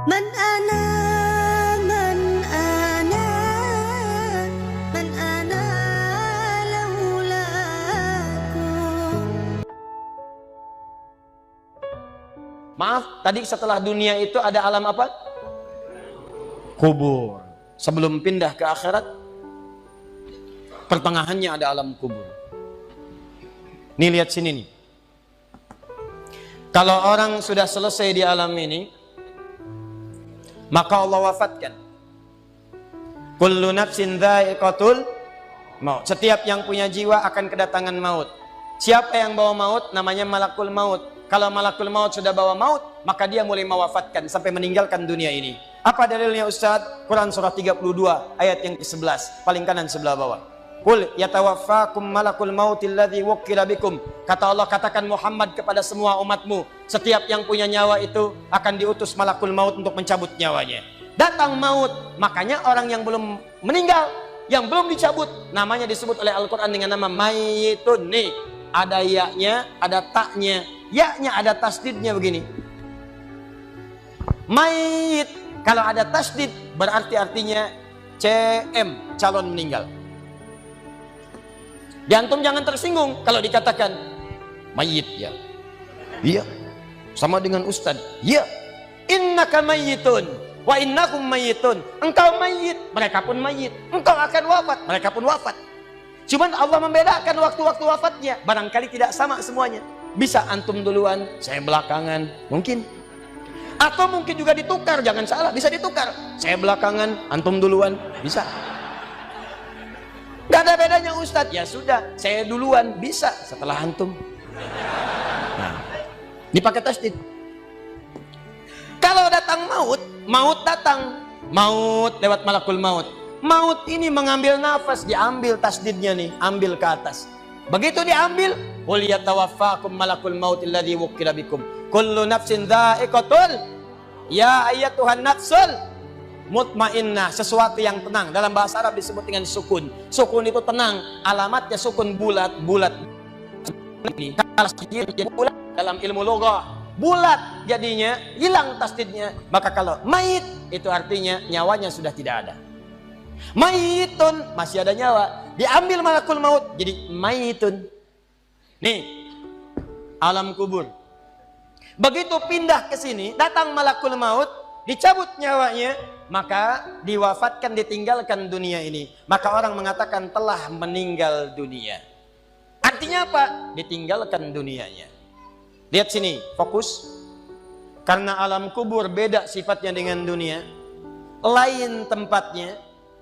Man ana, man ana, man ana laulakum. Maaf, tadi setelah dunia itu ada alam apa? Kubur. Sebelum pindah ke akhirat, pertengahannya ada alam kubur. Nih lihat sini nih. Kalau orang sudah selesai di alam ini, maka Allah wafatkan. Kullu nafsin dha'iqatul maut. Setiap yang punya jiwa akan kedatangan maut. Siapa yang bawa maut? Namanya malakul maut. Kalau malakul maut sudah bawa maut, maka dia mulai mewafatkan sampai meninggalkan dunia ini. Apa dalilnya Ustaz? Quran surah 32 ayat yang ke-11, paling kanan sebelah bawah. Qul yatawaffakum malakul mautil ladzi wukkila bikum. Kata Allah, katakan Muhammad kepada semua umatmu, setiap yang punya nyawa itu akan diutus malakul maut untuk mencabut nyawanya. Datang maut, makanya orang yang belum meninggal, yang belum dicabut, namanya disebut oleh Al-Quran dengan nama mayyitun. Nih, ada ya-nya, ada taknya. Ya-nya ada tasdidnya begini. Mayyit, kalau ada tasdid berarti artinya CM, calon meninggal. Di antum jangan tersinggung kalau dikatakan mayyit ya. Iya. Sama dengan ustaz. Iya. Innaka mayyitun wa innakum mayyitun. Engkau mayyit, mereka pun mayyit. Engkau akan wafat, mereka pun wafat. Cuman Allah membedakan waktu-waktu wafatnya. Barangkali tidak sama semuanya. Bisa antum duluan, saya belakangan, mungkin. Atau mungkin juga ditukar, jangan salah, bisa ditukar. Saya belakangan, antum duluan, bisa. Gak ada bedanya Ustadz. Ya sudah, saya duluan, bisa setelah antum. Nah, dipakai tasdid. Kalau datang maut, maut datang, maut lewat malakul maut. Maut ini mengambil nafas, diambil tasdidnya nih, ambil ke atas. Begitu diambil, qul yatawaffakum malakul maut alladzi wukkila bikum. Kullu nafsin dha'iqatul. Ya ayyatuhan nafsul mutmainnah, sesuatu yang tenang. Dalam bahasa Arab disebut dengan sukun. Sukun itu tenang, alamatnya sukun bulat. Bulat ini bulat dalam ilmu loghah. Bulat jadinya, hilang tasdidnya. Maka kalau mayit itu artinya nyawanya sudah tidak ada. Mayitun masih ada nyawa, diambil malakul maut jadi mayitun. Nih, alam kubur. Begitu pindah ke sini, datang malakul maut, dicabut nyawanya, maka diwafatkan, ditinggalkan dunia ini. Maka orang mengatakan telah meninggal dunia. Artinya apa? Ditinggalkan dunianya. Lihat sini, fokus. Karena alam kubur beda sifatnya dengan dunia, lain tempatnya,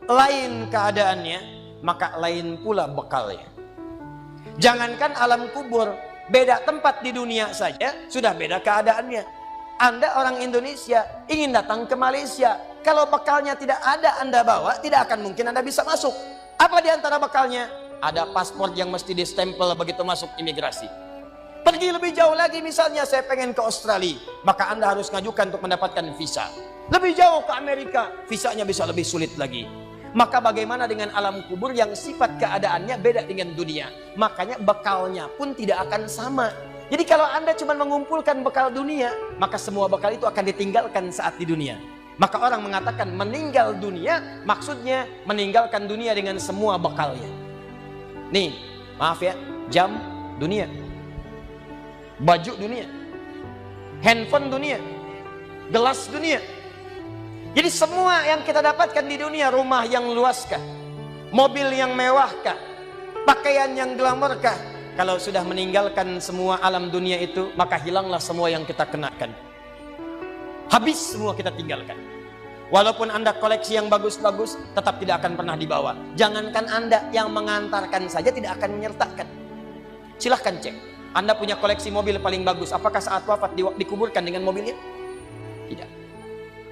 lain keadaannya, maka lain pula bekalnya. Jangankan alam kubur, beda tempat di dunia saja sudah beda keadaannya. Anda orang Indonesia ingin datang ke Malaysia, kalau bekalnya tidak ada Anda bawa, tidak akan mungkin Anda bisa masuk. Apa di antara bekalnya? Ada paspor yang mesti distempel begitu masuk imigrasi. Pergi lebih jauh lagi, misalnya saya pengen ke Australia, maka Anda harus ngajukan untuk mendapatkan visa. Lebih jauh ke Amerika, visanya bisa lebih sulit lagi. Maka bagaimana dengan alam kubur yang sifat keadaannya beda dengan dunia? Makanya bekalnya pun tidak akan sama. Jadi kalau Anda cuma mengumpulkan bekal dunia, maka semua bekal itu akan ditinggalkan saat di dunia. Maka orang mengatakan meninggal dunia, maksudnya meninggalkan dunia dengan semua bekalnya. Nih, maaf ya, jam dunia, baju dunia, handphone dunia, gelas dunia. Jadi semua yang kita dapatkan di dunia, rumah yang luaskah, mobil yang mewahkah, pakaian yang glamourkah, kalau sudah meninggalkan semua alam dunia itu, maka hilanglah semua yang kita kenakan. Habis semua kita tinggalkan. Walaupun Anda koleksi yang bagus-bagus, tetap tidak akan pernah dibawa. Jangankan Anda, yang mengantarkan saja tidak akan menyertakan. Silahkan cek. Anda punya koleksi mobil paling bagus, apakah saat wafat dikuburkan dengan mobilnya? Tidak.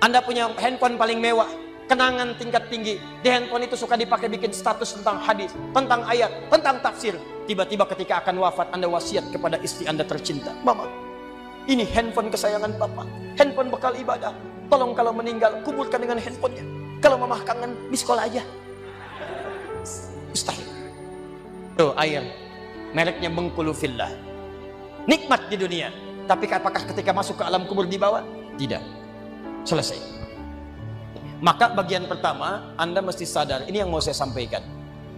Anda punya handphone paling mewah, kenangan tingkat tinggi. Di handphone itu suka dipakai bikin status tentang hadis, tentang ayat, tentang tafsir. Tiba-tiba ketika akan wafat, Anda wasiat kepada istri Anda tercinta. Mama, ini handphone kesayangan Papa, handphone bekal ibadah. Tolong kalau meninggal, kuburkan dengan handphonenya. Kalau Mama kangen, miskol aja. Mustahil. Tuh air, mereknya Bengkulu Fillah. Nikmat di dunia. Tapi apakah ketika masuk ke alam kubur dibawa? Tidak. Selesai. Maka bagian pertama, Anda mesti sadar, ini yang mau saya sampaikan.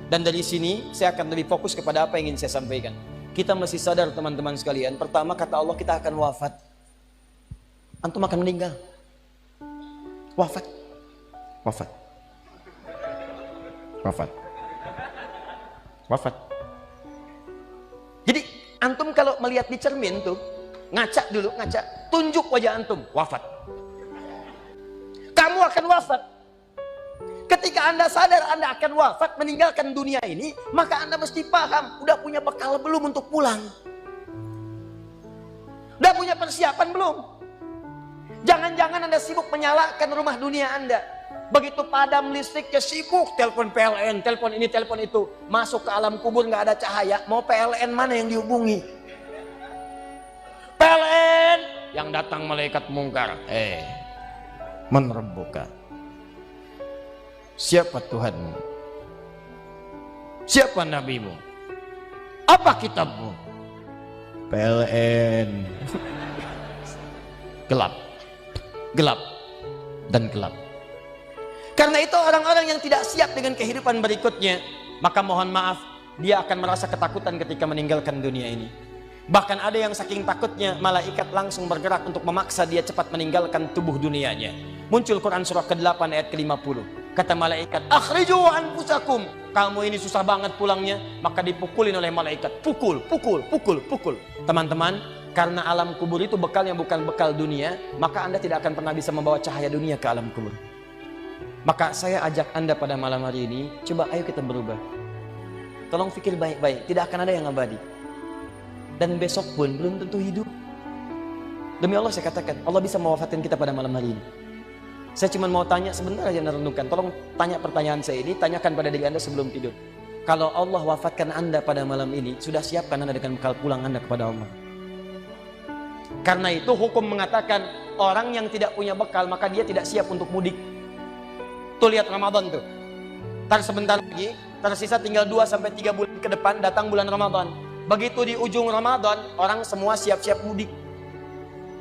Dan dari sini, saya akan lebih fokus kepada apa yang ingin saya sampaikan. Kita mesti sadar teman-teman sekalian, pertama kata Allah kita akan wafat. Antum akan meninggal. Wafat. Wafat. Wafat. Wafat. Jadi, antum kalau melihat di cermin tuh, ngaca dulu, ngaca. Tunjuk wajah antum, wafat. Kamu akan wafat. Ketika Anda sadar Anda akan wafat, meninggalkan dunia ini, maka Anda mesti paham, udah punya bekal belum untuk pulang? Udah punya persiapan belum? Jangan-jangan Anda sibuk menyalakan rumah dunia Anda. Begitu padam listriknya sibuk, telepon PLN, telepon ini, telepon itu. Masuk ke alam kubur nggak ada cahaya, mau PLN mana yang dihubungi? PLN yang datang malaikat mungkar. Menerbuka. Siapa Tuhanmu? Siapa nabimu? Apa kitabmu? PLN. Gelap. Gelap dan gelap. Karena itu orang-orang yang tidak siap dengan kehidupan berikutnya, maka mohon maaf, dia akan merasa ketakutan ketika meninggalkan dunia ini. Bahkan ada yang saking takutnya, malaikat langsung bergerak untuk memaksa dia cepat meninggalkan tubuh dunianya. Muncul Quran surah ke-8 ayat ke-50. Kata malaikat, akhriju anfusakum. Kamu ini susah banget pulangnya, maka dipukulin oleh malaikat. Pukul, pukul, pukul, pukul. Teman-teman, karena alam kubur itu bekalnya bukan bekal dunia, maka Anda tidak akan pernah bisa membawa cahaya dunia ke alam kubur. Maka saya ajak Anda pada malam hari ini, coba ayo kita berubah. Tolong pikir baik-baik, tidak akan ada yang abadi. Dan besok pun belum tentu hidup. Demi Allah saya katakan, Allah bisa mewafatkan kita pada malam hari ini. Saya cuma mau tanya sebentar aja renungkan. Tolong tanya pertanyaan saya ini, tanyakan pada diri Anda sebelum tidur. Kalau Allah wafatkan Anda pada malam ini, sudah siapkan Anda dengan bekal pulang Anda kepada Allah. Karena itu hukum mengatakan, orang yang tidak punya bekal, maka dia tidak siap untuk mudik. Tuh lihat Ramadan tuh. Ntar sebentar lagi, tersisa tinggal 2-3 bulan ke depan, datang bulan Ramadan. Begitu di ujung Ramadan, orang semua siap-siap mudik.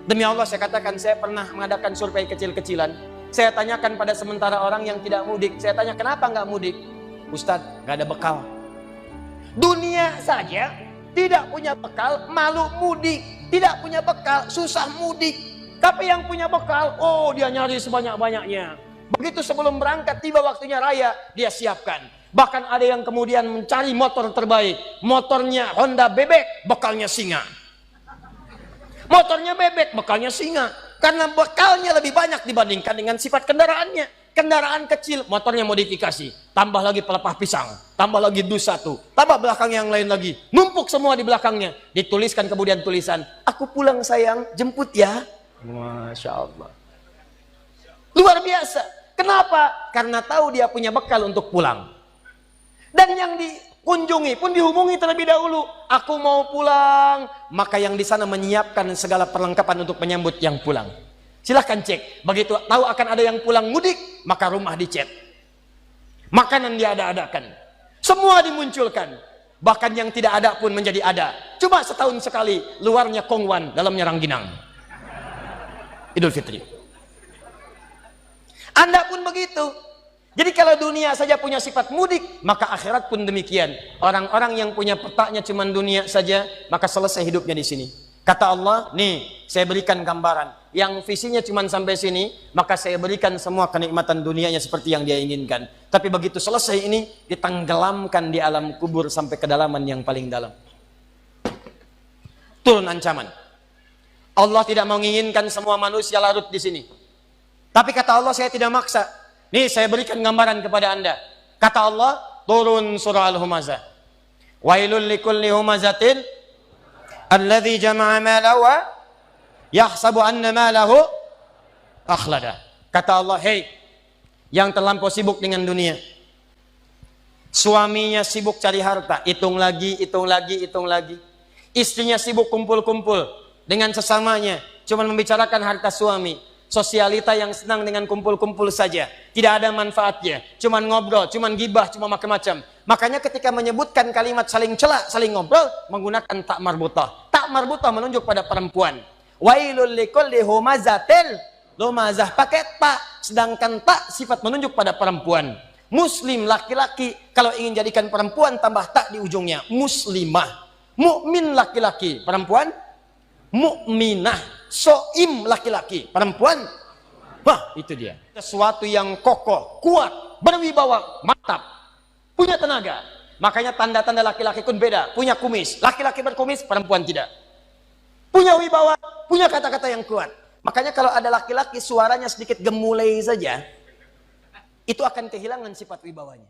Demi Allah saya katakan, saya pernah mengadakan survei kecil-kecilan. Saya tanyakan pada sementara orang yang tidak mudik, saya tanya kenapa nggak mudik? Ustadz, nggak ada bekal. Dunia saja tidak punya bekal, malu mudik. Tidak punya bekal, susah mudik. Tapi yang punya bekal, oh dia nyari sebanyak-banyaknya. Begitu sebelum berangkat, tiba waktunya raya, dia siapkan. Bahkan ada yang kemudian mencari motor terbaik. Motornya Honda bebek, bekalnya singa. Motornya bebek, bekalnya singa. Karena bekalnya lebih banyak dibandingkan dengan sifat kendaraannya. Kendaraan kecil, motornya modifikasi. Tambah lagi pelepah pisang. Tambah lagi dus 1. Tambah belakang yang lain lagi. Numpuk semua di belakangnya. Dituliskan kemudian tulisan, aku pulang sayang, jemput ya. Masya Allah. Luar biasa. Kenapa? Karena tahu dia punya bekal untuk pulang. Dan yang dikunjungi pun dihubungi terlebih dahulu. Aku mau pulang. Maka yang di sana menyiapkan segala perlengkapan untuk menyambut yang pulang. Silahkan cek. Begitu tahu akan ada yang pulang mudik, maka rumah dicet. Makanan diada-adakan. Semua dimunculkan. Bahkan yang tidak ada pun menjadi ada. Cuma setahun sekali. Luarnya kongwan, dalamnya rangginang. Idul Fitri. Anda pun begitu. Jadi kalau dunia saja punya sifat mudik, maka akhirat pun demikian. Orang-orang yang punya petaknya cuma dunia saja, maka selesai hidupnya di sini. Kata Allah, nih saya berikan gambaran. Yang visinya cuma sampai sini, maka saya berikan semua kenikmatan dunianya seperti yang dia inginkan. Tapi begitu selesai ini, ditenggelamkan di alam kubur sampai kedalaman yang paling dalam. Turun ancaman. Allah tidak menginginkan semua manusia larut di sini. Tapi kata Allah, saya tidak maksa. Nih saya berikan gambaran kepada Anda. Kata Allah, turun surah Al-Humazah. Wailul likulli humazatin alladzi jama'a malahu wa yahsabu anna malahu akhlada. Kata Allah, hei yang terlampau sibuk dengan dunia. Suaminya sibuk cari harta, hitung lagi, hitung lagi, hitung lagi. Istrinya sibuk kumpul-kumpul dengan sesamanya, cuma membicarakan harta suami. Sosialita yang senang dengan kumpul-kumpul saja, tidak ada manfaatnya, cuman ngobrol, cuman gibah, cuma macam-macam. Makanya ketika menyebutkan kalimat saling celak, saling ngobrol, menggunakan tak marbutah. Tak marbutah menunjuk pada perempuan. Wailul likulli humazatil Lo mazah pakai ta, sedangkan ta sifat menunjuk pada perempuan. Muslim laki-laki, kalau ingin jadikan perempuan tambah ta di ujungnya. Muslimah. Mukmin laki-laki, perempuan mukminah. Soim laki-laki, perempuan. Wah, itu dia. Sesuatu yang kokoh, kuat, berwibawa, mantap, punya tenaga. Makanya tanda-tanda laki-laki pun beda. Punya kumis, laki-laki berkumis, perempuan tidak. Punya wibawa, punya kata-kata yang kuat. Makanya kalau ada laki-laki suaranya sedikit gemulai saja, itu akan kehilangan sifat wibawanya.